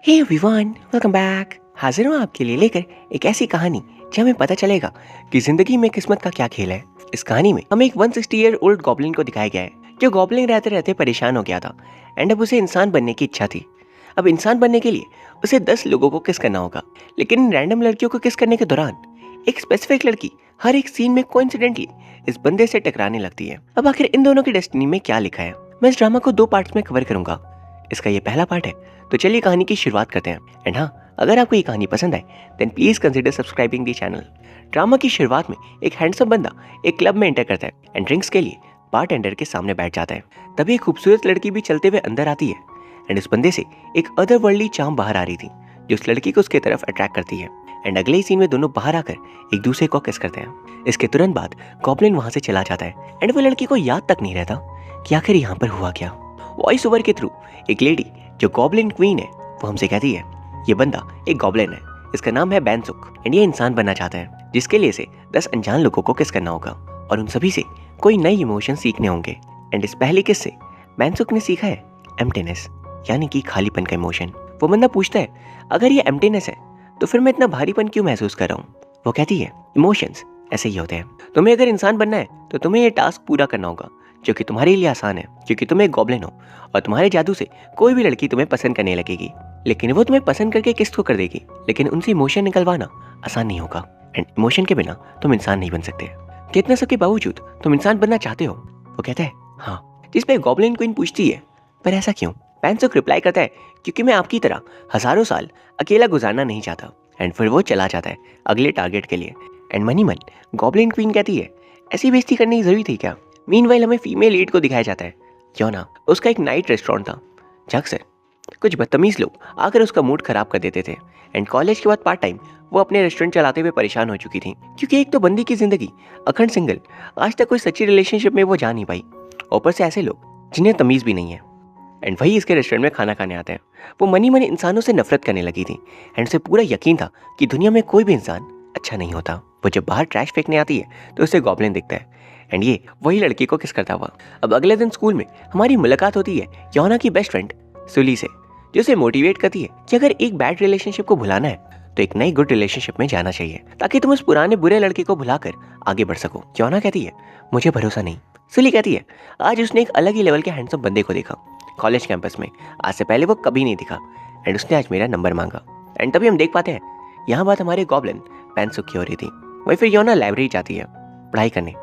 Hey everyone, welcome back. हाजिर हूँ आपके लिए लेकर एक ऐसी कहानी जहाँ हमें पता चलेगा कि जिंदगी में किस्मत का क्या खेल है। इस कहानी में हमें एक 160 ईयर ओल्ड गॉब्लिन को दिखाया गया है जो गॉब्लिन रहते रहते परेशान हो गया था एंड अब उसे इंसान बनने की इच्छा थी। अब इंसान बनने के लिए उसे 10 लोगों को किस करना होगा, लेकिन इन रैंडम लड़कियों को किस करने के दौरान एक स्पेसिफिक लड़की हर एक सीन में कोइंसिडेंटली इस बंदे से टकराने लगती है। अब आखिर इन दोनों की डेस्टिनी में क्या लिखा है, मैं इस ड्रामा को 2 पार्ट्स में कवर करूंगा। इसका ये पहला पार्ट है, तो चलिए कहानी की शुरुआत करते हैं। एंड हाँ, अगर आपको ये कहानी पसंद आए then please consider subscribing the channel. Drama की शुरुआत में एक हैंडसम बंदा एक क्लब में एंटर करता है एंड ड्रिंक्स के लिए बारटेंडर के सामने बैठ जाता है। तभी एक खूबसूरत लड़की भी चलते हुए अंदर आती है एंड इस बंदे से एक अदरवर्ल्डली चार्म बाहर आ रही थी जो उस लड़की को उसके तरफ अट्रैक्ट करती है। एंड अगले ही सीन में दोनों बाहर आकर एक दूसरे को किस करते हैं। इसके तुरंत बाद गॉब्लिन वहां से चला जाता है एंड वो लड़की को याद तक नहीं रहता कि आखिर यहाँ पर हुआ क्या। वॉइस ओवर के थ्रू एक लेडी जो गॉब्लिन क्वीन है वो हमसे कहती है ये बंदा एक गॉब्लिन है, इसका नाम है बैंसुक एंड ये इंसान बनना चाहता है जिसके लिए से 10 अनजान लोगों को किस करना होगा और उन सभी से कोई नए इमोशन सीखने होंगे। एंड इस पहले किस से बैंसुक ने सीखा है एम्प्टीनेस, यानी कि खालीपन का इमोशन। वो बंदा पूछता है अगर ये एम्प्टीनेस है तो फिर मैं इतना भारीपन क्यों महसूस कर रहा हूँ। वो कहती है इमोशंस ऐसे ही होते हैं, तुम्हें अगर इंसान बनना है तो तुम्हें ये टास्क पूरा करना होगा जो कि तुम्हारे लिए आसान है क्योंकि तुम एक गॉब्लिन हो और तुम्हारे जादू से कोई भी लड़की तुम्हें पसंद करने लगेगी, लेकिन वो तुम्हें पसंद करके किस को कर देगी, लेकिन उनसे इमोशन निकलवाना आसान नहीं होगा एंड इमोशन के बिना तुम इंसान नहीं बन सकते। कितना सब के बावजूद तुम इंसान बनना चाहते हो। वो कहता है हाँ, जिस पे गॉब्लिन क्वीन पूछती है पर ऐसा क्यों। बैंसुक रिप्लाई करता है क्योंकि मैं आपकी तरह हजारों साल अकेला गुजारना नहीं चाहता। एंड फिर वो चला जाता है अगले टारगेट के लिए। एंड मनी मन गॉब्लिन क्वीन कहती है ऐसी बेइज्जती करने की जरूरी थी क्या। मीनवाइल हमें फीमेल लीड को दिखाया जाता है योना। उसका एक नाइट रेस्टोरेंट था जहाँ अक्सर कुछ बदतमीज लोग आकर उसका मूड खराब कर देते थे। एंड कॉलेज के बाद पार्ट टाइम वो अपने रेस्टोरेंट चलाते हुए परेशान हो चुकी थी क्योंकि एक तो बंदी की जिंदगी अखंड सिंगल, आज तक कोई सच्ची रिलेशनशिप में वो जा नहीं पाई, ऊपर से ऐसे लोग जिन्हें तमीज भी नहीं है एंड वही इसके रेस्टोरेंट में खाना खाने आते हैं। वो मनी मनी इंसानों से नफरत करने लगी थी एंड उसे पूरा यकीन था कि दुनिया में कोई भी इंसान अच्छा नहीं होता। वो जब बाहर ट्रैश फेंकने आती है तो उसे गॉब्लिन दिखता है एंड ये वही लड़की को किस करता हुआ। अब अगले दिन स्कूल में हमारी मुलाकात होती है योना की बेस्ट फ्रेंड सुली से, जो उसे मोटिवेट करती है कि अगर एक बैड रिलेशनशिप को भुलाना है तो एक नई गुड रिलेशनशिप में जाना चाहिए ताकि तुम उस पुराने बुरे लड़के को भुलाकर आगे बढ़ सको। योना कहती है मुझे भरोसा नहीं। सुली कहती है आज उसने एक अलग ही लेवल के हैंडसम बंदे को देखा कॉलेज कैंपस में, आज से पहले वो कभी नहीं दिखा एंड उसने आज मेरा नंबर मांगा। एंड तभी हम देख पाते हैं यहाँ बात हमारे गॉब्लिन बैंसुक की हो रही थी। वही फिर योना लाइब्रेरी जाती है पढ़ाई करने,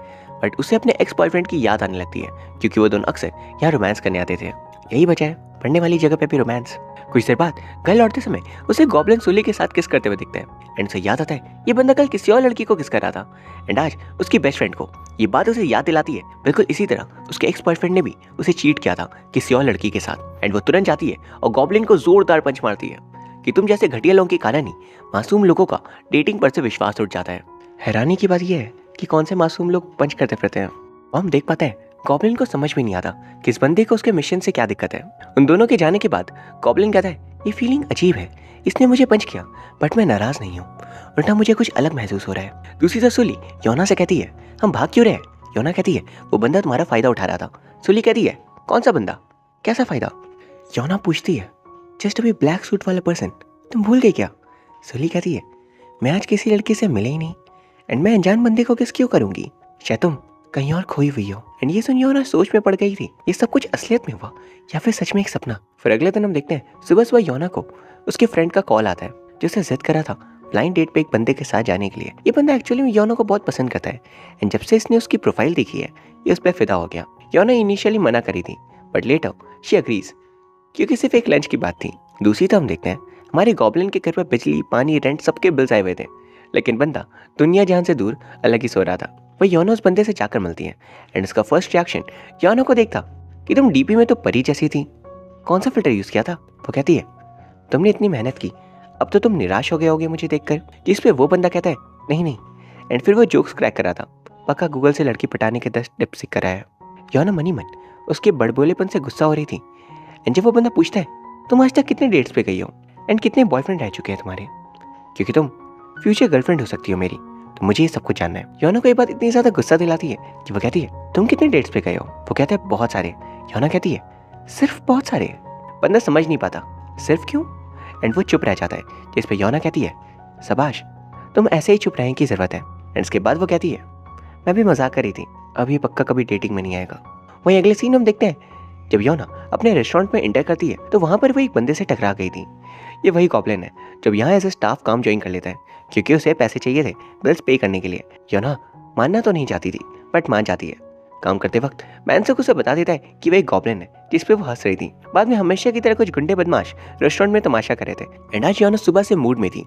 बट उसे अपने एक्स बॉयफ्रेंड की याद आने लगती है क्योंकि वो दोनों अक्सर यहाँ रोमांस करने आते थे। यही वजह है पढ़ने वाली जगह पे भी रोमांस। कुछ देर बाद घर लौटते समय उसे गॉब्लिन सुली के साथ किस करते हुए दिखते हैं एंड उसे याद आता है ये बंदा कल किसी और लड़की को किस कर रहा था एंड आज उसकी बेस्ट फ्रेंड को ये बात उसे याद दिलाती है बिल्कुल इसी तरह उसके एक्स बॉयफ्रेंड ने भी उसे चीट किया था किसी और लड़की के साथ। एंड वो तुरंत जाती है और गॉब्लिन को जोरदार पंच मारती है कि तुम जैसे घटिया लोगों के कारण ही मासूम लोगों का डेटिंग पर से विश्वास उठ जाता है। हैरानी की बात यह है कि कौन से मासूम लोग पंच करते फिरते हैं। हम देख पाते हैं गॉब्लिन को समझ में नहीं आता कि इस बंदे को उसके मिशन से क्या दिक्कत है। उन दोनों के जाने के बाद गॉब्लिन कहता है ये फीलिंग अजीब है, इसने मुझे पंच किया बट मैं नाराज नहीं हूँ, उल्टा मुझे कुछ अलग महसूस हो रहा है। दूसरी तरफ सुली योना से कहती है हम भाग क्यों रहे हैं। योना कहती है वो बंदा तुम्हारा फायदा उठा रहा था। सुली कहती है कौन सा बंदा, कैसा फायदा। योना पूछती है जस्ट अभी ब्लैक सूट वाला पर्सन, तुम भूल गई क्या। सुली कहती है मैं आज किसी लड़की से मिले ही नहीं एंड मैं अनजान बंदे को किस क्यों करूंगी, शायद तुम कहीं और खोई हुई हो। एंड ये सुन योना सोच में पड़ गई थी ये सब कुछ असलियत में हुआ या फिर सच में एक सपना। फिर अगले दिन हम देखते हैं सुबह सुबह योना को उसके फ्रेंड का कॉल आता है जो उसे जिद करा था ब्लाइंड डेट पे एक बंदे के साथ जाने के लिए। ये बंदा एक्चुअली में योना को बहुत पसंद करता है एंड जब से इसने उसकी प्रोफाइल देखी है ये उस पर फिदा हो गया। योना इनिशियली मना करी थी बट लेटर शी अग्रीज क्योंकि सिर्फ एक लंच की बात थी। दूसरी तरफ हम देखते हैं हमारे गॉब्लिन के घर पर बिजली पानी रेंट सबके बिल्स आए हुए थे, लेकिन बंदा दुनिया जहां से दूर अलग ही सो रहा था। वह योना उस बंदे से जाकर मिलती है एंड उसका फर्स्ट रिएक्शन योना को देखता कि तुम डीपी में तो परी जैसी थी, कौन सा फिल्टर यूज किया था। वो कहती है तुमने इतनी मेहनत की अब तो तुम निराश हो गए होगे मुझे देखकर, जिस पे वो बंदा कहता है नहीं नहीं। एंड फिर वो जोक्स क्रैक कर रहा था पक्का गूगल से लड़की पटाने के 10 टिप्स सीख कर आया है। योना मनी मन उसके बड़बोलेपन से गुस्सा हो रही थी एंड जब वो बंदा पूछता है तुम आज तक कितने डेट्स पे गई हो एंड कितने बॉयफ्रेंड रह चुके हैं तुम्हारे, क्योंकि तुम फ्यूचर गर्लफ्रेंड हो सकती हो मेरी, तो मुझे ये सब कुछ जानना है। योना को ये बात इतनी ज्यादा गुस्सा दिलाती है कि वो कहती है तुम कितने डेट्स पे गए हो। वो कहता है बहुत सारे। योना कहती है सिर्फ बहुत सारे। बंदा समझ नहीं पाता सिर्फ क्यों। एंड वो चुप रह जाता है, जिस पे योना कहती है शाबाश, तुम ऐसे ही चुप रहने की जरूरत है। एंड इसके बाद वो कहती है मैं भी मजाक कर रही थी, अब ये पक्का कभी डेटिंग में नहीं आएगा। वहीं अगले सीन हम देखते हैं जब योना अपने रेस्टोरेंट में एंटर करती है तो वहां पर वो एक बंदे से टकरा गई थी। ये वही गॉब्लिन है जब यहाँ एज ए स्टाफ काम ज्वाइन कर लेता है क्योंकि उसे पैसे चाहिए थे बिल्स पे करने के लिए। योना मानना तो नहीं चाहती थी बट मान जाती है। काम करते वक्त मैनसुक उसे बता देता है कि वह एक गॉब्लिन है जिस पे वो हंस रही थी। बाद में हमेशा की तरह कुछ गुंडे बदमाश रेस्टोरेंट में तमाशा कर रहे थे एंड आज योना सुबह से मूड में थी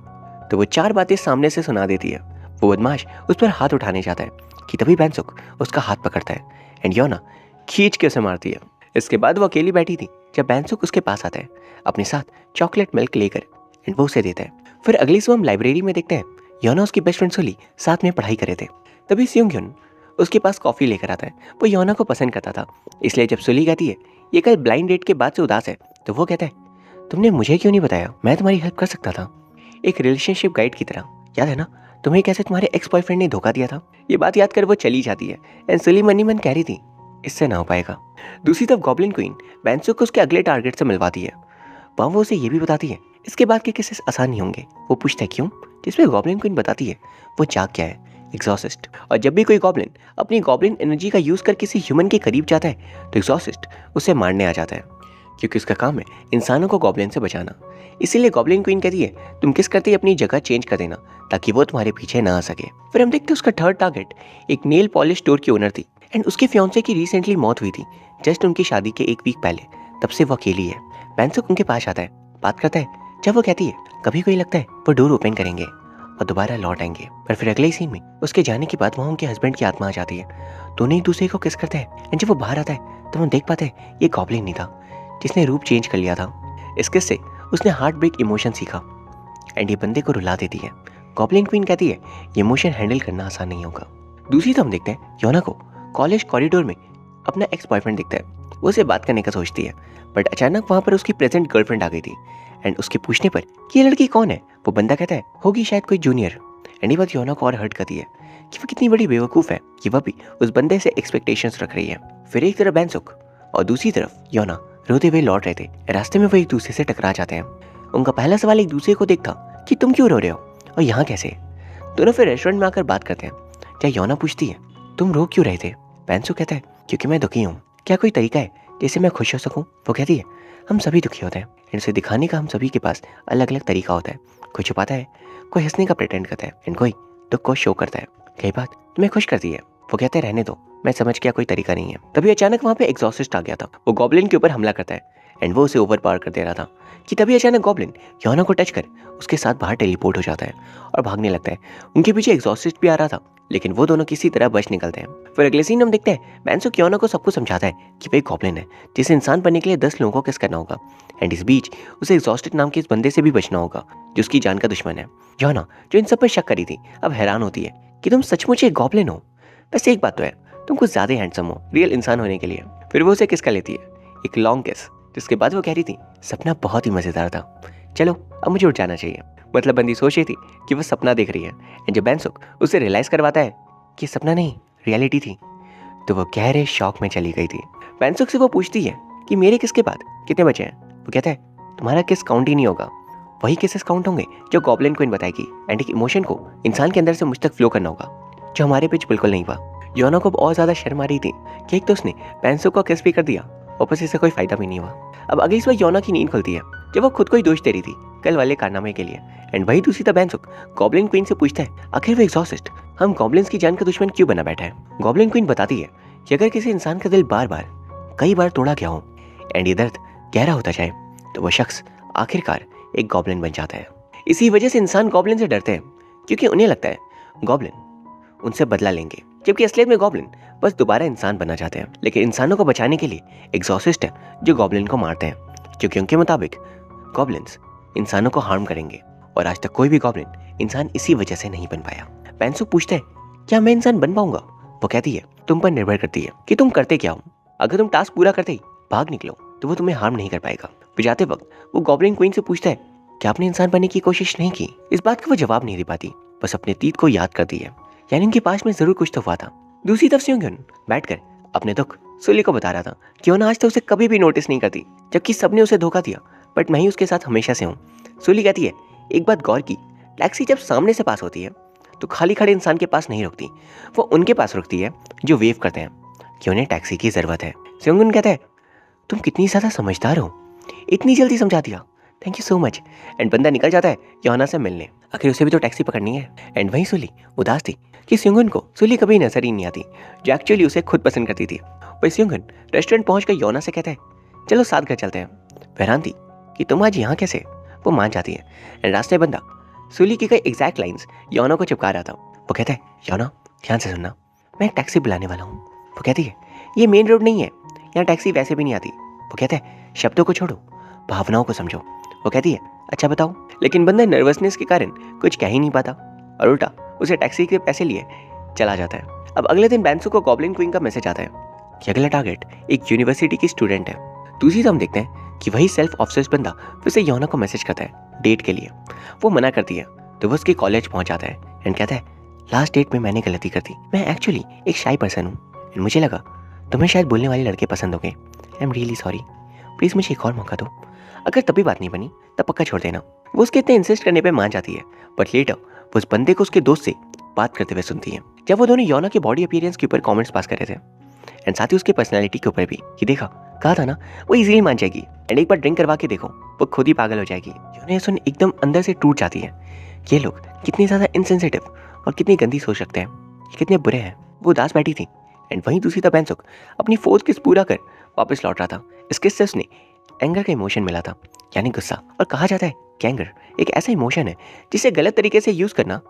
तो वो 4 बातें सामने से सुना देती है। वो बदमाश उस पर हाथ उठाने जाता है कि तभी मैनसुक उसका हाथ पकड़ता है एंड योना खींच के उसे मारती है। इसके बाद वो अकेली बैठी थी जब मैनसुक उसके पास आता है अपने साथ चॉकलेट मिल्क लेकर एंड वो उसे देता है। फिर अगली सुबह हम लाइब्रेरी में देखते हैं योना उसकी बेस्ट फ्रेंड सुली साथ में पढ़ाई कर रहे थे। तभी सियोंग्युन उसके पास कॉफी लेकर आता है। वो योना को पसंद करता था, इसलिए जब सुली कहती है ये कल ब्लाइंड डेट के बाद से उदास है तो वो कहता है तुमने मुझे क्यों नहीं बताया, मैं तुम्हारी हेल्प कर सकता था, एक रिलेशनशिप गाइड की तरह। याद है ना तुम्हें कैसे तुम्हारे एक्स बॉयफ्रेंड ने धोखा दिया था। ये बात याद कर वो चली जाती है एंड सुली मनी मन कह रही थी इससे ना हो पाएगा। दूसरी तरफ गॉब्लिन क्वीन मैनसुक को उसके अगले टारगेट से मिलवाती है। वहाँ वो उसे ये भी बताती है इसके बाद के केसेस आसान नहीं होंगे। वो पूछता है क्यों, जिसमें गॉब्लिन क्वीन बताती है वो जाग क्या है, एग्जॉसिस्ट। और जब भी कोई गॉब्लिन अपनी गॉब्लिन एनर्जी का यूज कर किसी ह्यूमन के करीब जाता है तो एग्जॉसिस्ट उसे मारने आ जाता है क्योंकि उसका काम है इंसानों को गॉब्लिन से बचाना। इसीलिए गॉब्लिन क्वीन कहती है तुम किस करते ही अपनी जगह चेंज कर देना ताकि वो तुम्हारे पीछे ना आ सके। फिर हम देखते हैं उसका थर्ड टारगेट एक नेल पॉलिश स्टोर की ओनर थी एंड उसके फियांसे की रिसेंटली मौत हुई थी जस्ट उनकी शादी के 1 वीक पहले। तब से वो अकेली है। मैनसुक उनके पास आता है, बात करता है। जब वो कहती है कभी कोई लगता है वो डोर ओपन करेंगे और दोबारा लौट आएंगे। पर फिर अगले सीन में उसके जाने के बाद वहाँ उनके हस्बैंड की आत्मा आ जाती है। दोनों एक दूसरे को किस करते हैं एंड जब वो बाहर आता है तो हम देख पाते हैं ये गॉब्लिन नहीं था जिसने रूप चेंज कर लिया था। इस किस से उसने हार्ट ब्रेक इमोशन सीखा एंड ये बंदे को रुला देती है। गॉब्लिन क्वीन कहती है ये इमोशन हैंडल करना आसान नहीं होगा। दूसरी तरफ हम देखते हैं योना को कॉलेज कॉरिडोर में अपना एक्स बॉयफ्रेंड दिखता है। वो उसे बात करने का सोचती है बट अचानक वहाँ पर उसकी प्रेजेंट गर्लफ्रेंड आ गई थी एंड उसके पूछने पर कि ये लड़की कौन है वो बंदा कहता है होगी शायद कोई जूनियर। एंड ये बात योना को और हर्ट करती है कि वो कितनी बड़ी बेवकूफ़ है कि वह भी उस बंदे से एक्सपेक्टेशंस रख रही है। फिर एक तरफ मैनसुक और दूसरी तरफ योना रोते हुए लौट रहे थे। रास्ते में वो एक दूसरे से टकरा जाते हैं। उनका पहला सवाल एक दूसरे को देखता कि तुम क्यों रो रहे हो और यहाँ कैसे। दोनों फिर रेस्टोरेंट में आकर बात करते हैं। क्या योना पूछती है तुम रो क्यों रहे थे। मैनसुक कहता है क्योंकि मैं दुखी हूँ, क्या कोई तरीका है जिससे मैं खुश हो सकूँ। वो कहती है हम सभी दुखी होते हैं, इनसे दिखाने का हम सभी के पास अलग अलग तरीका होता है। कोई छुपाता है, कोई हंसने का प्रिटेंड करता है एंड कोई दुख को शो करता है। कई बात तुम्हें खुश करती है। वो कहते हैं रहने दो, मैं समझ गया कोई तरीका नहीं है। तभी अचानक वहाँ पे एग्जॉसिस्ट आ गया था। वो गॉब्लिन के ऊपर हमला करता है एंड वो उसे ओवर पावर कर दे रहा था कि तभी अचानक गॉब्लिन योना को टच कर उसके साथ बाहर टेलीपोर्ट हो जाता है और भागने लगता है। उनके पीछे एग्जॉसिस्ट भी आ रहा था लेकिन वो दोनों किसी तरह बच निकलते हैं। फिर अगले सीन हम देखते हैं मैनसुक योना को सब कुछ समझाता है कि वे गॉब्लिन है जिसे इंसान बनने के लिए 10 लोगों को किस करना होगा एंड इस बीच उसे एग्जॉस्टेड नाम के इस बंदे से भी बचना होगा जो उसकी जान का दुश्मन है। योना जो इन सब पर शक करी थी अब हैरान होती है कि तुम सचमुच एक गॉब्लिन हो। वैसे एक बात तो है, तुम कुछ ज्यादा हैंडसम हो रियल इंसान होने के लिए। फिर वो उसे किस कर लेती है, एक लॉन्ग किस, जिसके बाद वो कह रही थी सपना बहुत ही मजेदार था, चलो अब मुझे उठ जाना चाहिए। मतलब बंदी सोच रही थी कि वो सपना देख रही है एंड जब मैनसुक उसे रियलाइज करवाता है कि सपना नहीं रियलिटी थी तो वो गहरे शौक में चली गई थी। मैनसुक से वो पूछती है कि मेरे किस के बाद कितने बचे हैं। वो कहता है तुम्हारा किस काउंट ही नहीं होगा, वही केसेस काउंट होंगे जो गॉब्लिन क्वीन बताएगी एंड एक इमोशन को इंसान के अंदर से मुझ तक फ्लो करना होगा जो हमारे बीच बिल्कुल नहीं हुआ। योना को और ज्यादा शर्म आ रही थी कि एक तो उसने मैनसुक को किस भी कर दिया और बस इससे कोई फायदा भी नहीं हुआ। अब अगली सुबह योना की नींद खुलती है जब वो खुद को ही दोष दे रही थी कल वाले कारनामे के लिए एंड वही दूसरी तरफ मैनसुक गॉब्लिन क्वीन से पूछता है आखिर वो एग्जॉस्ट हम गॉब्लिन्स की जान का दुश्मन क्यों बना बैठा है। गॉब्लिन क्वीन बताती है कि अगर किसी इंसान का दिल बार बार कई बार तोड़ा गया हो एंड ये दर्द गहरा होता जाए तो वह शख्स आखिरकार एक गॉब्लिन बन जाता है। इसी वजह से इंसान गॉब्लिन से डरते हैं क्योंकि उन्हें लगता है गॉब्लिन उनसे बदला लेंगे, जबकि असलियत में गॉब्लिन बस दोबारा इंसान बनना चाहते हैं। लेकिन इंसानों को बचाने के लिए एग्जॉसिस्ट है जो गॉब्लिन को मारते हैं क्योंकि उनके मुताबिक गॉब्लिन्स इंसानों को हार्म करेंगे और आज तक कोई भी गॉब्लिन इंसान इसी वजह से नहीं बन पाया। मैनसुक पूछते हैं क्या मैं इंसान बन पाऊंगा। वो कहती है तुम पर निर्भर करती है कि तुम करते क्या हो। अगर तुम टास्क पूरा करते ही भाग निकलो तो वो तुम्हें हार्म नहीं कर पाएगा। फिर जाते वक्त वो गॉब्लिन क्वीन से पूछता है क्या आपने इंसान बनने की कोशिश नहीं की। इस बात का वो जवाब नहीं दे पाती, बस अपने तीत को याद करती है, यानी उनके पास में जरूर कुछ तो हुआ था। दूसरी तरफ सियोंग्युन बैठकर अपने दुख सुली को बता रहा था कि ना आज तक उसे कभी भी नोटिस नहीं करती जबकि सबने उसे धोखा दिया बट मैं ही उसके साथ हमेशा से हूँ। सूली कहती है, एक बात गौर की, टैक्सी जब सामने से पास होती है तो खाली खड़े इंसान के पास नहीं रुकती, वो उनके पास रुकती है जो वेव करते हैं कि उन्हें टैक्सी की जरूरत है। सेयोंगुन कहता है, तुम कितनी ज्यादा समझदार हो, इतनी जल्दी समझा दिया, thank you so much. And बंदा निकल जाता है योना से मिलने, आखिर उसे भी तो टैक्सी पकड़नी है। एंड वहीं सूली उदास थी कि सेयोंगुन को सूली कभी नजर ही नहीं आती, जो एक्चुअली उसे खुद पसंद करती थी। वही सेयोंगुन रेस्टोरेंट पहुंचकर योना से कहता है, चलो साथ घर चलते हैं। हैरान थी कि तुम आज यहाँ कैसे, वो मान जाती है। एंड रास्ते बंदा सूली की कई एग्जैक्ट लाइंस योना को चिपका रहा था। वो कहता है, योना ध्यान से सुनना, मैं एक टैक्सी बुलाने वाला हूँ। वो कहती है, ये मेन रोड नहीं है, यहाँ टैक्सी वैसे भी नहीं आती। वो कहता है, शब्दों को छोड़ो, भावनाओं को समझो। वो कहती है, अच्छा बताओ। लेकिन बंदा नर्वसनेस के कारण कुछ कह ही नहीं पाता और उल्टा उसे टैक्सी के पैसे लिए चला जाता है। अब अगले दिन बैंसू को गॉब्लिन क्वीन का मैसेज आता है कि अगला टारगेट एक यूनिवर्सिटी की स्टूडेंट है। दूसरी तरफ हम देखते हैं कि वही सेल्फ ऑब्सेस्ड बंदा फिर से योना को मैसेज करता है डेट के लिए। वो मना करती है तो वो उसके कॉलेज पहुंच जाता है एंड कहता है, लास्ट डेट में मैंने गलती कर दी, मैं एक्चुअली एक शाई पर्सन हूँ एंड मुझे लगा तुम्हें शायद बोलने वाले लड़के पसंद होंगे। I am really sorry, please मुझे एक और मौका दो, अगर तभी बात नहीं बनी तब पक्का छोड़ देना। वो उसके इतने इंसिस्ट करने पे मान जाती है, बट लेटर वो उस बंदे को उसके दोस्त से बात करते हुए सुनती है जब वो दोनों योना के बॉडी अपीयरेंस के ऊपर कमेंट्स पास कर रहे थे एंड साथ ही उसके पर्सनालिटी के ऊपर भी कि देखा, कहा था ना वो इजीली मान जाएगी एंड एक बार ड्रिंक करवा के देखो वो खुद ही पागल हो जाएगी। योना ये सुन एकदम अंदर से टूट जाती है। ये लोग कितने ज़्यादा इनसेंसिटिव और कितनी गंदी सोच रखते हैं, ये कितने बुरे हैं। वो उदास बैठी थी एंड वहीं दूसरी तरफ बैंसुक अपनी फोर्थ किस पूरा कर वापस लौट रहा था। इस किस से उसने एंगर का इमोशन मिला था, यानी गुस्सा। और कहा जाता है कि एंगर एक ऐसा इमोशन है जिसे गलत तरीके से यूज़ करना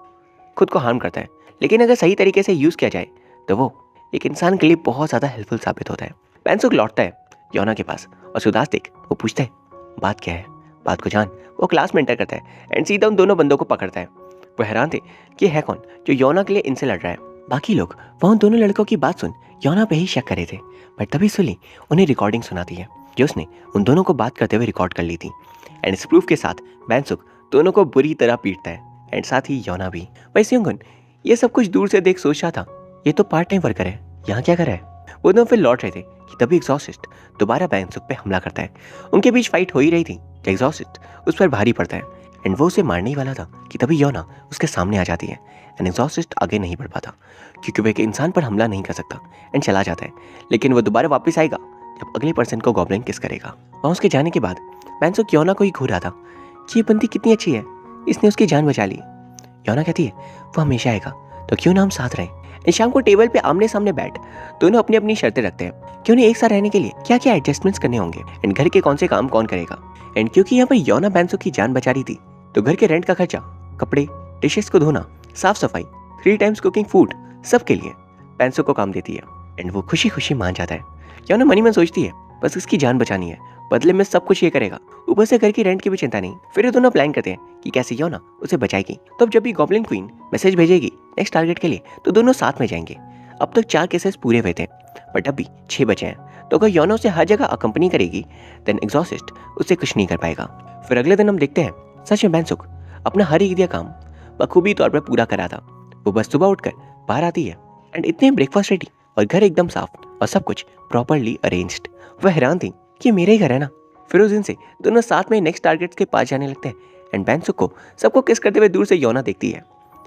खुद को हार्म करता है, लेकिन अगर सही तरीके से यूज़ किया जाए तो वो एक इंसान के लिए बहुत ज़्यादा हेल्पफुल साबित होता है। बैंसुक लौटता है योना के पास और उदास देख वो पूछता है, बात क्या है। बात को जान वो क्लास में एंटर करता है एंड सीधा उन दोनों बंदों को पकड़ता है। वो हैरान थे कि है कौन जो योना के लिए इनसे लड़ रहा है। बाकी लोग वहाँ उन दोनों लड़कों की बात सुन योना पे ही शक कर रहे थे, बट तभी सुली उन्हें रिकॉर्डिंग सुनाती है जो उसने उन दोनों को बात करते हुए रिकॉर्ड कर ली थी। एंड इस प्रूफ के साथ बैंसुक दोनों को बुरी तरह पीटता है एंड साथ ही योना भी। वही सेयोंगुन ये सब कुछ दूर से देख सोच रहा था, ये तो पार्ट टाइम वर्कर है, यहाँ क्या कर रहा है। वो दोनों फिर लौट रहे थे कि तभी एग्जॉस्टिस्ट दोबारा बैंसुक पे हमला करता है। उनके बीच फाइट हो ही रही थी जब एग्जॉस्टिस्ट उस पर भारी पड़ता है एंड वो उसे मारने ही वाला था कि तभी योना उसके सामने आ जाती है एंड एग्जॉस्टिस्ट आगे नहीं बढ़ पाता क्योंकि वो एक इंसान पर हमला नहीं कर सकता एंड चला जाता है। लेकिन वो दोबारा वापस आएगा जब अगले पर्सन को गॉब्लिन किस करेगा। वहाँ उसके जाने के बाद बैंसुक योना को ही घूर रहा था कि ये बंदी कितनी अच्छी है, इसने उसकी जान बचा ली। योना कहती है वो हमेशा आएगा तो क्यों ना हम साथ रहें। शाम को टेबल पे आमने सामने बैठ दोनों अपनी अपनी शर्तें रखते हैं कि उन्हें एक साथ रहने के लिए क्या क्या एडजस्टमेंट्स करने होंगे एंड घर के कौन से काम कौन करेगा। एंड क्योंकि यहाँ पर योना बैंसुक की जान बचा रही थी तो घर के रेंट का खर्चा, कपड़े, डिशेस को धोना, साफ सफाई, 3 टाइम्स कुकिंग फूड, सब के लिए बैंसुक को काम देती है एंड वो खुशी खुशी मान जाता है। योना मनी में सोचती है बस उसकी जान बचानी है, बदले में सब कुछ ये करेगा, ऊपर से घर की रेंट की भी चिंता नहीं। फिर ये दोनों प्लान करते हैं कि कैसे योना उसे बचाएगी। तो जब भी गॉब्लिन क्वीन मैसेज भेजेगी नेक्स्ट टारगेट के लिए तो दोनों साथ में जाएंगे। अब तक 4 केसेस पूरे हुए थे बट अभी 6 बचे हैं, तो अगर योना उसे हर जगह अकम्पनी करेगी देन एग्जॉस्टिस्ट उससे कुछ नहीं कर पाएगा। फिर अगले दिन हम देखते हैं सच में बैंसुक अपना हर एक दिया काम बखूबी तौर पर पूरा करा था। वो बस सुबह उठकर बाहर आती है एंड इतने ब्रेकफास्ट रेडी और घर एकदम साफ और सब कुछ प्रॉपरली अरेंज्ड। वह हैरान थी कि मेरे ही घर है ना। फिर उस दिन से दोनों साथ में नेक्स्ट टारगेट्स के पास जाने लगते हैं एंड बैंसुक को सबको किस करते हुए दूर से योना देखती है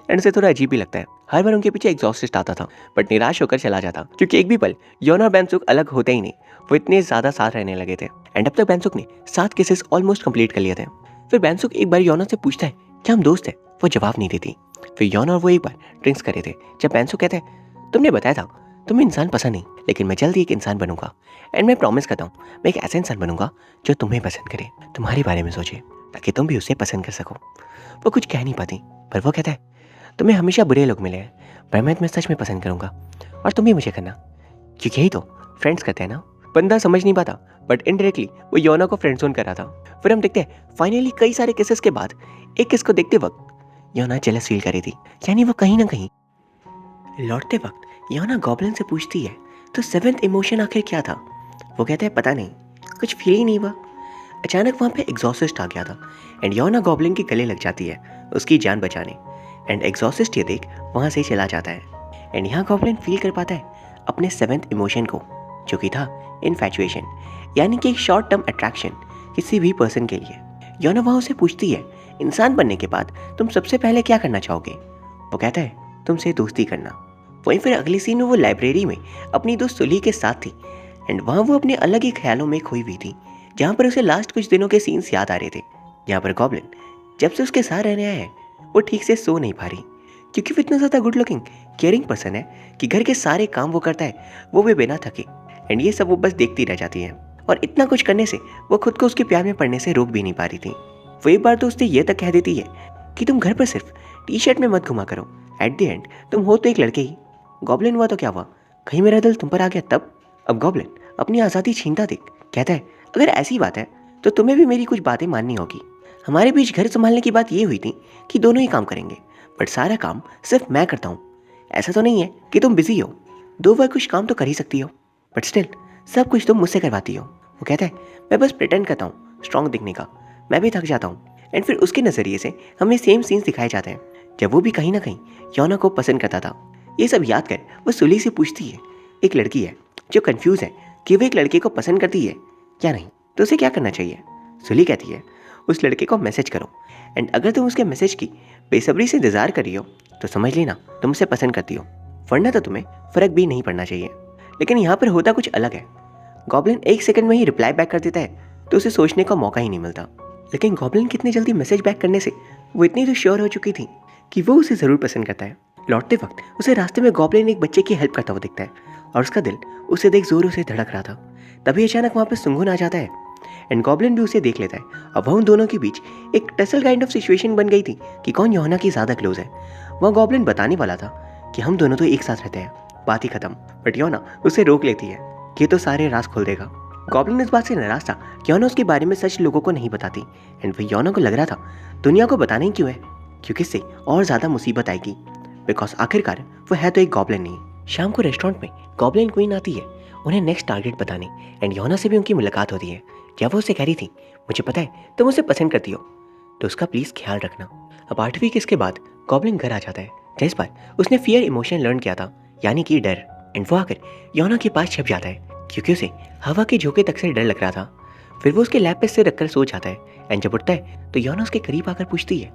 एंड उसे थोड़ा अजीब भी लगता है। हर बार उनके पीछे एग्जॉस्टिस्ट आता था बट निराश होकर चला जाता क्योंकि एक भी पल योना और बैंसुक अलग होते ही नहीं, वो इतने ज्यादा साथ रहने लगे थे। एंड अब तक बैंसुक ने 7 केसेस ऑलमोस्ट कंप्लीट कर लिए थे। फिर बैंसुक एक बार योना से पूछता है क्या हम दोस्त है, वो जवाब नहीं देती। फिर योना और वो एक बार ड्रिंक्स करे थे जब बैंसुक कहता है तुमने बताया था तुम्हें इंसान पसंद नहीं, लेकिन मैं जल्दी एक इंसान बनूंगा एंड मैं प्रॉमिस करता हूँ मैं एक ऐसा इंसान बनूंगा जो तुम्हें पसंद करे, तुम्हारे बारे में सोचे ताकि तुम भी उसे पसंद कर सको। वो कुछ कह नहीं पाती पर वो कहता है तुम्हें हमेशा बुरे लोग मिले हैं पर मैं तुम्हें सच में पसंद करूंगा और तुम भी मुझे करना, क्योंकि यही तो फ्रेंड्स करते हैं ना। बंदा समझ नहीं पाता बट इनडायरेक्टली वो योना को फ्रेंड जोन कर रहा था। फिर हम देखते हैं फाइनली कई सारे केसेस के बाद एक केस को देखते वक्त योना जेलस फील कर रही थी, यानी वो कहीं ना कहीं लौटते वक्त योना गॉब्लिन से पूछती है तो 7th इमोशन आखिर क्या था। वो कहता है पता नहीं, कुछ फील ही नहीं हुआ। अचानक वहाँ पे एग्जॉस्टिस्ट आ गया था एंड योना गॉब्लिन के गले लग जाती है उसकी जान बचाने एंड एग्जॉस्टिस्ट ये देख वहाँ से चला जाता है। एंड यहाँ गॉब्लिन फील कर पाता है अपने 7th इमोशन को जो कि था इन्फैचुएशन, यानी कि एक शॉर्ट टर्म अट्रैक्शन किसी भी पर्सन के लिए। योना वहाँ उसे पूछती है इंसान बनने के बाद तुम सबसे पहले क्या करना चाहोगे? वो कहता है तुमसे दोस्ती करना। वहीं फिर अगली सीन में वो लाइब्रेरी में अपनी दोस्त सुली के साथ थी एंड वहाँ वो अपने अलग ही ख्यालों में खोई हुई थी, जहाँ पर उसे लास्ट कुछ दिनों के सीन्स याद आ रहे थे, जहाँ पर गॉब्लिन जब से उसके साथ रहने आया है वो ठीक से सो नहीं पा रही, क्योंकि वो इतना ज़्यादा गुड लुकिंग केयरिंग पर्सन है कि घर के सारे काम वो करता है वो भी बिना थके, एंड ये सब वो बस देखती रह जाती है। और इतना कुछ करने से वो खुद को उसके प्यार में पड़ने से रोक भी नहीं पा रही थी। वो एक बार तो उससे ये तक कह देती है कि तुम घर पर सिर्फ टी शर्ट में मत घुमा करो, एट द एंड तुम हो तो एक लड़के ही। गॉब्लिन हुआ तो क्या हुआ, कहीं मेरा दिल तुम पर आ गया तब? अब गॉब्लिन अपनी आज़ादी छीनता देख कहता है अगर ऐसी बात है तो तुम्हें भी मेरी कुछ बातें माननी होगी। हमारे बीच घर संभालने की बात ये हुई थी कि दोनों ही काम करेंगे, बट सारा काम सिर्फ मैं करता हूँ। ऐसा तो नहीं है कि तुम बिजी हो, दो बार कुछ काम तो कर ही सकती हो, बट स्टिल सब कुछ तुम मुझसे करवाती हो। वो कहता है मैं बस प्रिटेंड करता हूँ स्ट्रॉन्ग दिखने का, मैं भी थक जाता हूँ। एंड फिर उसके नज़रिए से हमें सेम सीन्स दिखाए जाते हैं जब वो भी कहीं ना कहीं योना को पसंद करता था। ये सब याद कर वो सुली से पूछती है, एक लड़की है जो कंफ्यूज है कि वो एक लड़के को पसंद करती है या नहीं, तो उसे क्या करना चाहिए? सुली कहती है उस लड़के को मैसेज करो, एंड अगर तुम उसके मैसेज की बेसब्री से इंतजार कर रही हो तो समझ लेना तुम उसे पसंद करती हो, वरना तो तुम्हें फर्क भी नहीं पड़ना चाहिए। लेकिन यहाँ पर होता कुछ अलग है। गॉब्लिन एक सेकंड में ही रिप्लाई बैक कर देता है तो उसे सोचने का मौका ही नहीं मिलता। लेकिन गॉब्लिन कितनी जल्दी मैसेज बैक करने से वो इतनी तो श्योर हो चुकी थी कि वो उसे ज़रूर पसंद करता है। लौटते वक्त उसे रास्ते में गॉब्लिन एक बच्चे की हेल्प करता हुआ दिखता है और उसका दिल उसे देख जोरों से धड़क रहा था। तभी अचानक वहाँ पर सुंगुन आ जाता है एंड गॉब्लिन भी उसे देख लेता है। अब वह उन दोनों के बीच एक टसल काइंड ऑफ सिचुएशन बन गई थी कि कौन योना की ज़्यादा क्लोज है। वह गॉब्लिन बताने वाला था कि हम दोनों तो एक साथ रहते हैं, बात ही खत्म, बट योना उसे रोक लेती है कि ये तो सारे राज खोल देगा। गॉब्लिन इस बात से नाराज था कि योना उसके बारे में सच लोगों को नहीं बताती, एंड वह योना को लग रहा था दुनिया को बताना ही क्यों है, क्योंकि इससे और ज़्यादा मुसीबत आएगी, बिकॉज आखिरकार वो है तो एक गॉब्लिन नहीं। शाम को रेस्टोरेंट में गॉब्लिन क्वीन आती है उन्हें नेक्स्ट टारगेट बताने, एंड योना से भी उनकी मुलाकात होती है। जब वो उसे कह रही थी मुझे पता है तुम उसे पसंद करती हो, तो उसका प्लीज़ ख्याल रखना। अब 8वीं किस के बाद गॉब्लिन घर आ जाता है, जिस पर उसने फियर इमोशन लर्न किया था, यानी कि डर, एंड वो आकर योना के पास छिप जाता है क्योंकि उसे हवा के झोंके तक से डर लग रहा था। फिर वो उसके लैब पे सिर रखकर सो जाता है, एंड जब उठता है तो योना उसके करीब आकर पूछती है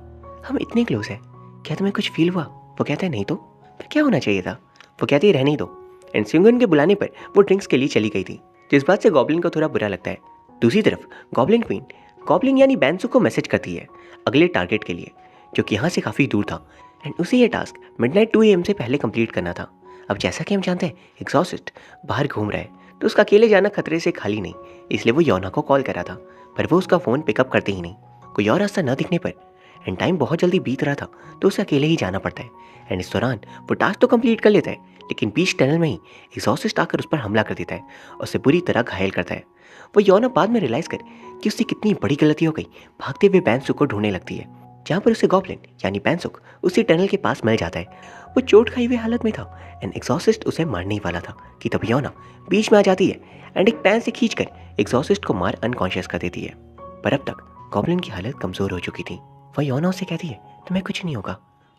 हम इतने क्लोज हैं, क्या तुम्हें कुछ फील हुआ? वो कहता है नहीं तो फिर क्या होना चाहिए था? वो कहती है रहने दो, एंड सिंगन के बुलाने पर वो ड्रिंक्स के लिए चली गई थी, जिस बात से गॉब्लिन को थोड़ा बुरा लगता है। दूसरी तरफ गॉब्लिन क्वीन गॉब्लिन यानी बैंसू को मैसेज करती है अगले टारगेट के लिए, जो कि यहाँ से काफ़ी दूर था, एंड उसे ये टास्क मिडनाइट 2 AM से पहले कंप्लीट करना था। अब जैसा कि हम जानते हैं एग्जॉस्टेड बाहर घूम रहा है, तो उसका अकेले जाना खतरे से खाली नहीं, इसलिए वो योना को कॉल करा था, पर वो उसका फ़ोन पिकअप करते ही नहीं। कोई और रास्ता न दिखने पर एंड टाइम बहुत जल्दी बीत रहा था तो उसे अकेले ही जाना पड़ता है, एंड इस दौरान वो टास्क तो कंप्लीट कर लेता है, लेकिन बीच टनल में ही एग्जॉस्टेड आकर उस पर हमला कर देता है और उसे बुरी तरह घायल करता है। वो योना बाद में रियलाइज़ कर कि उससे कितनी बड़ी गलती हो गई, भागते हुए बैंसुक को ढूंढने लगती है, जहाँ पर उसे गॉब्लिन यानी बैंसुक उसी टनल के पास मिल जाता है। वो चोट खाई हुई हालत में था एंड एग्जॉस्टेड उसे मारने ही वाला था कि तब योना बीच में आ जाती है एंड एक पैन से खींचकर एग्जॉस्टेड को मार अनकॉन्शियस कर देती है। पर अब तक गॉब्लिन की हालत कमज़ोर हो चुकी थी। वह योना उसे कहती है तुम्हें कुछ नहीं होगा।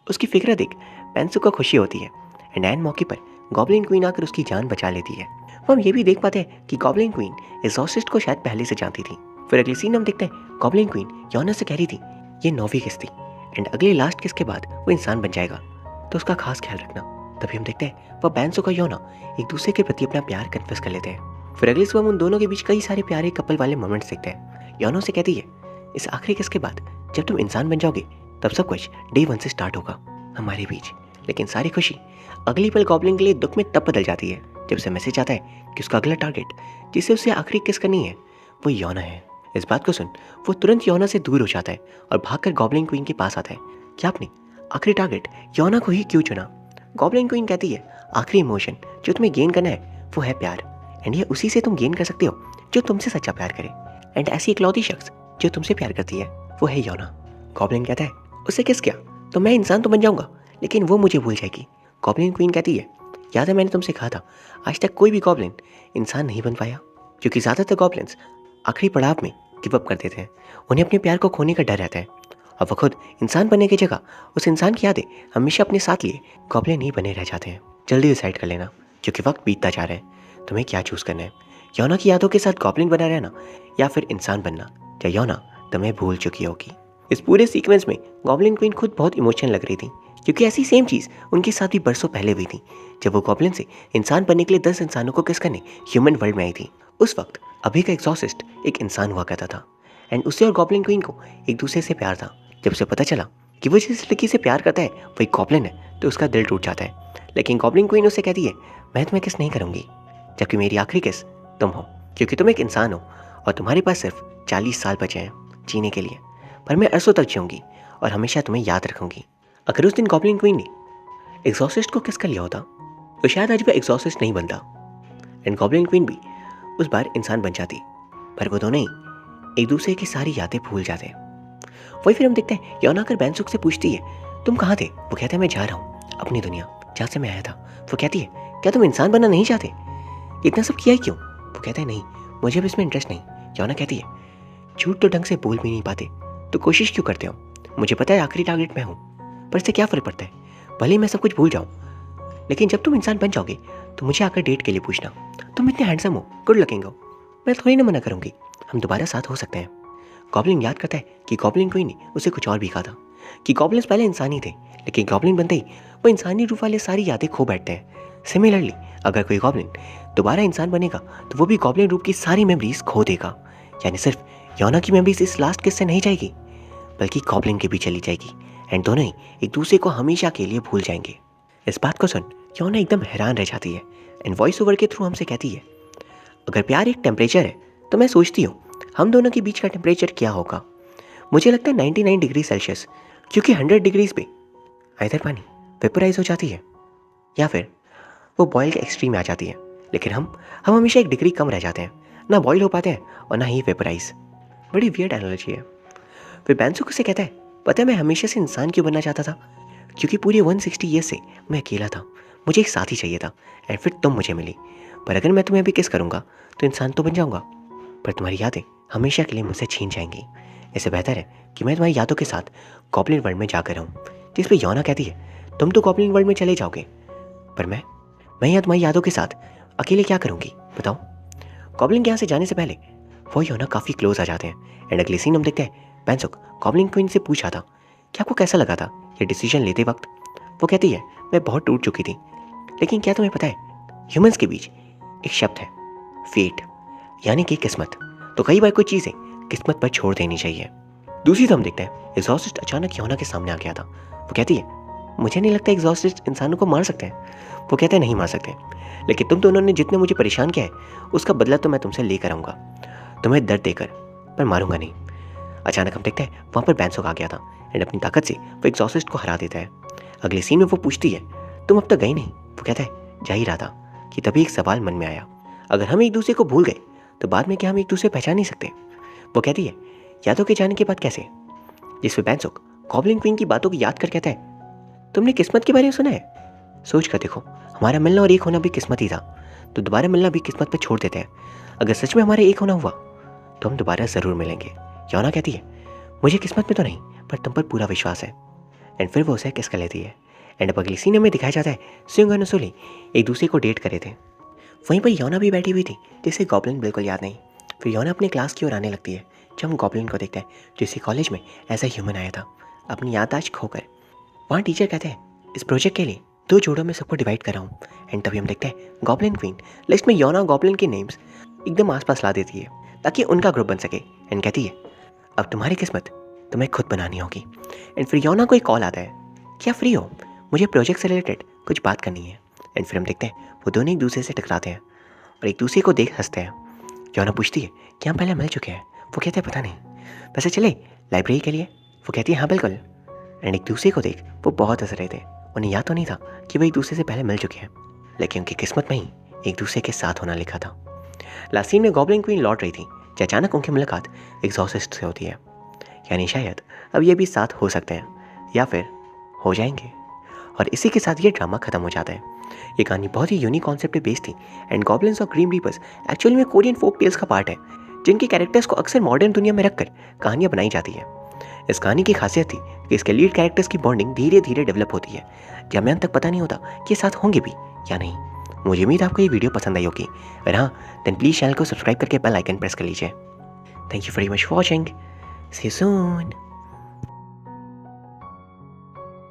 उसकी फिक्र देख बैंसुक को खुशी होती है एंड एन मौके पर गॉब्लिन क्वीन आकर उसकी जान बचा लेती है। हम ये भी देख पाते हैं कि गॉब्लिन क्वीन एग्जॉस्टेड को शायद पहले से जानती थी। फिर अगली सीन हम देखते हैं गॉब्लिन क्वीन योना से कह रही थी ये 9वीं किस थी, एंड अगली लास्ट किस के बाद वो इंसान बन जाएगा, तो उसका खास ख्याल रखना। तभी हम देखते हैं वह बैंसुक और योना एक दूसरे के प्रति अपना प्यार कन्फेस कर लेते हैं। फिर अगली सुबह हम उन दोनों के बीच कई सारे प्यारे कपल वाले मोमेंट्स देखते हैं। योना से कहती है इस आखिरी किस के बाद जब तुम इंसान बन जाओगे तब सब कुछ डे 1 से स्टार्ट होगा हमारे बीच। लेकिन सारी खुशी अगली पल गॉब्लिन के लिए दुख में तब बदल जाती है जब से मैसेज आता है कि उसका अगला टारगेट जिसे उसे आखिरी किस करनी है वो योना है। इस बात को सुन वो तुरंत योना से दूर हो जाता है और भागकर गॉब्लिन क्वीन के पास आता है कि आपने आखिरी टारगेट योना को ही क्यों चुना? गॉब्लिन क्वीन कहती है आखिरी इमोशन जो तुम्हें गेन करना है वो है प्यार, एंड ये उसी से तुम गेन कर सकते हो जो तुमसे सच्चा प्यार करे, एंड ऐसी इकलौती शख्स जो तुमसे प्यार करती है वो है योना। गॉब्लिन कहता है उसे किस किया तो मैं इंसान तो बन जाऊंगा लेकिन वो मुझे भूल जाएगी। गॉब्लिन क्वीन कहती है याद है मैंने तुमसे कहा था आज तक कोई भी गॉब्लिन इंसान नहीं बन पाया, क्योंकि ज़्यादातर गॉब्लिन्स आखिरी पड़ाव में गिव अप कर देते हैं, उन्हें अपने प्यार को खोने का डर रहता है और वह खुद इंसान बनने की जगह उस इंसान की यादें हमेशा अपने साथ लिए गॉब्लिन ही बने रह जाते हैं। जल्दी डिसाइड कर लेना क्योंकि वक्त बीतता जा रहा है, तुम्हें क्या चूज़ करना है, योना की यादों के साथ गॉब्लिन बना रहना या फिर इंसान बनना, या योना तुम्हें भूल चुकी होगी। इस पूरे सीक्वेंस में गॉब्लिन क्वीन खुद बहुत इमोशनल लग रही थी, क्योंकि ऐसी सेम चीज़ उनके साथ भी बरसों पहले हुई थी, जब वो गॉब्लिन से इंसान बनने के लिए 10 इंसानों को किस करने ह्यूमन वर्ल्ड में आई थी। उस वक्त अभी का एग्जॉर्सिस्ट एक इंसान हुआ करता था, एंड उसे और गॉब्लिन क्वीन को एक दूसरे से प्यार था। जब उसे पता चला कि वो जिस लड़की से प्यार करता है वही गॉब्लिन है, तो उसका दिल टूट जाता है। लेकिन गॉब्लिन क्वीन उसे कहती है, मैं तुम्हें किस नहीं करूँगी, जबकि मेरी आखिरी किस तुम हो, क्योंकि तुम एक इंसान हो और तुम्हारे पास सिर्फ 40 साल बचे हैं जीने के लिए, पर मैं अरसों तक जीऊँगी और हमेशा तुम्हें याद रखूँगी। अगर उस दिन गॉब्लिन क्वीन ने एग्जॉर्सिस्ट को किस कर लिया होता, तो शायद आज वो एग्जॉर्सिस्ट नहीं बनता, एंड गॉब्लिन क्वीन भी उस बार इंसान बन जाती, पर वो दोनों ही एक दूसरे की सारी यादें भूल जाते। वही फिर हम देखते हैं योना आकर बैंसुक से पूछती है, तुम कहाँ थे? वो कहता है, मैं जा रहा हूँ अपनी दुनिया जहाँ से मैं आया था। वो कहती है, क्या तुम इंसान बनना नहीं चाहते? इतना सब किया ही क्यों? वो कहता है, नहीं, मुझे अब इसमें इंटरेस्ट नहीं। योना कहती है, झूठ तो ढंग से बोल भी नहीं पाते तो कोशिश क्यों करते हो? मुझे पता है आखिरी टारगेट मैं हूँ, पर इससे क्या फ़र्क पड़ता है, भले ही मैं सब कुछ भूल जाऊँ, लेकिन जब तुम इंसान बन जाओगे तो मुझे आकर डेट के लिए पूछना। तुम इतने हैंडसम हो, गुड लुकिंग हो, मैं थोड़ी ना मना करूँगी, हम दोबारा साथ हो सकते हैं। गॉब्लिन याद करता है कि गॉब्लिन क्वीन ने उसे कुछ और भी कहा था, कि गॉब्लिन्स पहले इंसान ही थे, लेकिन गॉब्लिन बनते ही वो इंसानी रूप वाले सारी यादें खो बैठते हैं। सिमिलरली अगर कोई गॉब्लिन दोबारा इंसान बनेगा तो वो भी गॉब्लिन रूप की सारी मेमोरीज खो देगा। यानी सिर्फ योना की मेमोरीज इस लास्ट किस से नहीं जाएगी, बल्कि गॉब्लिन की भी चली जाएगी, एंड दोनों ही एक दूसरे को हमेशा के लिए भूल जाएंगे। इस बात को सुन योना एकदम हैरान रह जाती है, एंड वॉइस ओवर के थ्रू हमसे कहती है, अगर प्यार एक टेम्परेचर है तो मैं सोचती हूँ हम दोनों के बीच का टेम्परेचर क्या होगा। मुझे लगता है 99 डिग्री सेल्सियस, क्योंकि 100 डिग्रीज पे आइदर पानी वेपोराइज हो जाती है या फिर वो बॉयल के एक्सट्रीम में आ जाती है, लेकिन हम हमेशा एक डिग्री कम रह जाते हैं, ना बॉयल हो पाते हैं और ना ही वेपोराइज। बड़ी वियर्ड एनालॉजी है। फिर बैंसुक उसे कहता है, पता है मैं हमेशा से इंसान क्यों बनना चाहता था, क्योंकि पूरे 160 ईयर्स से मैं अकेला था, मुझे एक साथी चाहिए था, एंड फिर तुम मुझे मिली। पर अगर मैं तुम्हें अभी किस करूँगा तो इंसान तो बन जाऊँगा, पर तुम्हारी यादें हमेशा के लिए मुझसे छीन जाएंगी। इससे बेहतर है कि मैं तुम्हारी यादों के साथ गॉब्लिन वर्ल्ड में जाकर रहूँ। जिस पे योना कहती है, तुम तो गॉब्लिन वर्ल्ड में चले जाओगे, पर मैं यहाँ तुम्हारी यादों के साथ अकेले क्या करूँगी बताओ। गॉब्लिन के यहाँ से जाने से पहले वो योना काफ़ी क्लोज आ जाते हैं, एंड अगले सीन हम देखते हैं बैंसुक गॉब्लिन क्वीन से पूछा था कि आपको कैसा लगा था ये डिसीजन लेते वक्त। वो कहती है, मैं बहुत टूट चुकी थी, लेकिन क्या तुम्हें पता है ह्यूमंस के बीच एक शब्द है फेट, यानी कि किस्मत। तो कई बार कोई चीज़ें किस्मत पर छोड़ देनी चाहिए। दूसरी तरफ हम देखते हैं एग्जॉर्सिस्ट अचानक योना के सामने आ गया था। वो कहती है, मुझे नहीं लगता एग्जॉर्सिस्ट इंसानों को मार सकते हैं। वो कहते हैं, नहीं मार सकते, लेकिन तुम दोनों ने जितने मुझे परेशान किया है उसका बदला तो मैं तुमसे लेकर आऊँगा, तुम्हें दर्द देकर, पर मारूंगा नहीं। अचानक हम देखते हैं वहाँ पर बैंसुक आ गया था, एंड अपनी ताकत से वो एग्जॉर्सिस्ट को हरा देता है। अगले सीन में वो पूछती है, तुम अब तक गई नहीं? वो कहता है, जा ही रहा था, कि तभी एक सवाल मन में आया, अगर हम एक दूसरे को भूल गए तो बाद में क्या हम एक दूसरे पहचान नहीं सकते? वो कहती है, यादों के जाने के बाद कैसे? जिस पे बैंसुक गॉब्लिन क्वीन की बातों को याद कर कहता है, तुमने किस्मत के बारे में सुना है? सोच कर देखो, हमारा मिलना और एक होना भी किस्मत ही था, तो दोबारा मिलना भी किस्मत पे छोड़ देते हैं। अगर सच में हमारा एक होना हुआ तो हम दोबारा ज़रूर मिलेंगे। योना कहती है, मुझे किस्मत में तो नहीं, पर तुम पर पूरा विश्वास है, एंड फिर वो उसे किस कर लेती है। एंड अब अगली सीन में दिखाया जाता है सुयोंग और नसोली एक दूसरे को डेट कर रहे थे। वहीं पर योना भी बैठी हुई थी, जिसे गॉब्लिन बिल्कुल याद नहीं। फिर योना अपने क्लास की ओर आने लगती है, जब हम गॉब्लिन को देखते हैं जो इसी कॉलेज में एज ए ह्यूमन आया था अपनी याददाश्त खोकर। वहाँ टीचर कहते हैं, इस प्रोजेक्ट के लिए 2 जोड़ों में सबको डिवाइड कर रहा हूँ। एंड तभी हम देखते हैं गॉब्लिन क्वीन लिस्ट में योना गॉब्लिन के नेम्स एकदम आसपास ला देती है ताकि उनका ग्रुप बन सके, एंड कहती है, अब तुम्हारी किस्मत तुम्हें खुद बनानी होगी। एंड फिर योना को एक कॉल आता है, क्या फ्री हो, मुझे प्रोजेक्ट से रिलेटेड कुछ बात करनी है। एंड फिर हम देखते हैं वो दोनों एक दूसरे से टकराते हैं और एक दूसरे को देख हंसते हैं। योना पूछती है, क्या हम पहले मिल चुके हैं? वो कहते हैं, पता नहीं, वैसे चले लाइब्रेरी के लिए? वो कहती है, हाँ बिल्कुल। एंड एक दूसरे को देख वो बहुत हंस रहे थे। उन्हें याद तो नहीं था कि वो एक दूसरे से पहले मिल चुके हैं, लेकिन उनकी किस्मत में ही एक दूसरे के साथ होना लिखा था। लास्ट सीन में गॉब्लिन क्वीन लौट रही थी, अचानक उनकी मुलाकात एग्जॉर्सिस्ट से होती है, यानी शायद अब ये भी साथ हो सकते हैं या फिर हो जाएंगे। और इसी के साथ ये ड्रामा खत्म हो जाता है। ये कहानी बहुत ही यूनिक कॉन्सेप्ट पे बेस्ड थी, एंड गॉब्लिन्स और ग्रीम रीपर्स एक्चुअली में कोरियन फोक टेल्स का पार्ट है, जिनके कैरेक्टर्स को अक्सर मॉडर्न दुनिया में रखकर कहानियाँ बनाई जाती है। इस कहानी की खासियत थी कि इसके लीड कैरेक्टर्स की बॉन्डिंग धीरे धीरे डेवलप होती है, जब मैं अंत तक पता नहीं होता कि ये साथ होंगे भी या नहीं। मुझे उम्मीद आपको ये वीडियो पसंद आई होगी, अगर हाँ देन प्लीज़ चैनल को सब्सक्राइब करके बेल आइकन प्रेस कर लीजिए। Thank you very much for watching, see you soon.